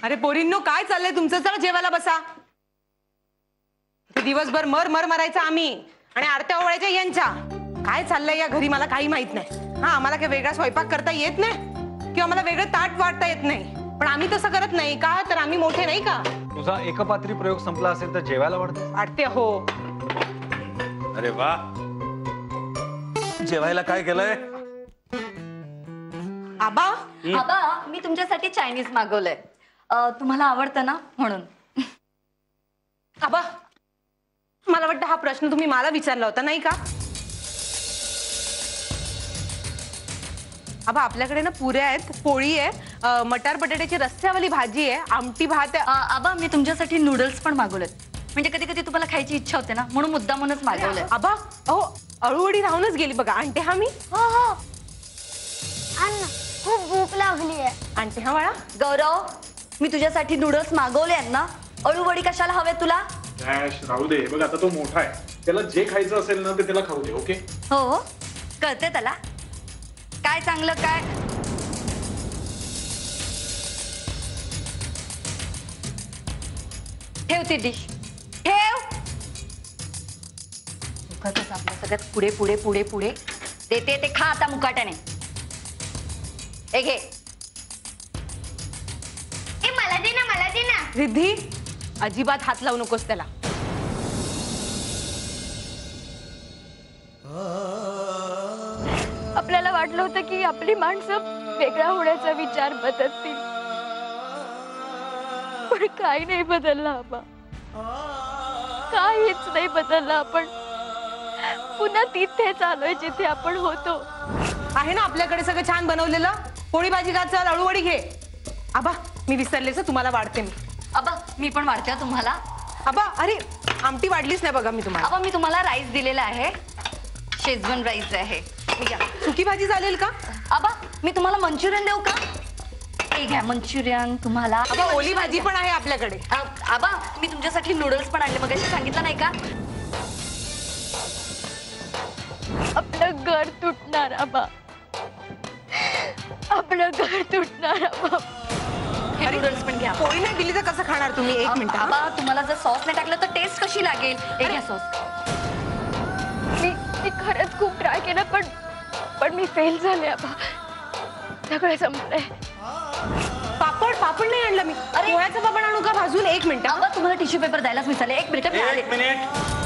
अरे पोरींनो, काय चाललंय तुमचं? चला जेवायला बसा. दिवसभर मर मरायचं आम्ही आणि आरत्या ओवाळायच्या यांच्या. काय चाललंय या घरी मला काही माहित नाही. हा, आम्हाला काही वेगळा स्वयंपाक करता येत नाही किंवा मला वेगळं ताट वाढता येत नाही, पण आम्ही तसं करत नाही का? तर आम्ही मोठे नाही का? तुझा एकपात्री प्रयोग संपला असेल तर जेवायला वाटते हो. अरे वा, जेवायला काय केलंय? आबा आबा, मी तुमच्यासाठी चायनीज मागवलंय. तुम्हाला आवडतं ना म्हणून. आबा, मला वाटतं हा प्रश्न तुम्ही मला विचारला होता नाही का? आबा, आपल्याकडे ना पुऱ्या आहेत, पोळी आहे, मटार बटाट्याची रस्स्यावाली भाजी आहे, आमटी भात आहे. आबा, मी तुमच्यासाठी नूडल्स पण मागवलेत. म्हणजे कधी कधी तुम्हाला खायची इच्छा होते ना, म्हणून मुद्दामूनच मागवलंय. आबा, अहो अळूवडी राहूनच गेली बघा. आणते हा मी. हो हो, अन्न खूप भूक लागली आहे. आणते हा बाळा. गौरव, मी तुझ्यासाठी नूडल्स मागवले आहेत ना. अळूवडी कशाला हवे तुला? राहू दे, बघ आता तो मोठा आहे, त्याला जे खायचं असेल ना ते त्याला खाऊ दे. ओके? हो, कळते त्याला काय चांगलं काय. ठेव ती डिश, ठेव. मुखातच आपल्या सगळ्यात पुढे पुढे पुढे पुढे देते ते खा आता मुकाट्याने. हे घे. ए, मला दे ना, मला दे ना. रिद्धी, अजिबात हात लावू नकोस त्याला. आपल्याला वाटलं होतं की आपली माणसं वेगळा होण्याचा विचार बदलतील, पण काही नाही बदललं आबा. काहीच नाही बदललं. आपण पुन्हा तिथेच आलोय जिथे आपण होतो. आहे ना आपल्याकडे सगळं छान बनवलेलं. पोळी भाजी का, चल अळूवडी घे. आबा, मी विसरलेच, तुम्हाला वाढते मी. आबा, मी पण वाढते तुम्हाला. आबा, अरे आमटी वाढलीच नाही बघा मी तुम्हाला. आबा, मी तुम्हाला राईस दिलेला आहे, शेजवान राईस आहे. सुकी भाजी चालेल का? आबा, मी तुम्हाला मंचुरियन देऊ का? हे घ्या मंचुरियन तुम्हाला. आबा, ओली भाजी पण आहे आपल्याकडे. आबा, मी तुमच्यासाठी नूडल्स पण आणले, मग सांगितलं नाही का? आपलं घर तुटणार आबा, आपलं घर तुटणार आबा. हे नूडल्स पण घ्या. पोळी नाही दिली तर कसं खाणार तुम्ही? एक मिनिट. आबा, तुम्हाला जर सॉस नाही टाकलं तर टेस्ट कशी लागेल? हे घ्या सॉस. मी खरंच खूप ट्राय केलं, पण मी फेल झाले आबा. सगळं संपलंय. पापड नाही आणलं मी. पोळ्याचा पापड आणू का भाजून? एक मिनिट. आबा, तुम्हाला टिश्यू पेपर द्यायलाच विसरले. एक मिनिट. एक मिनिट.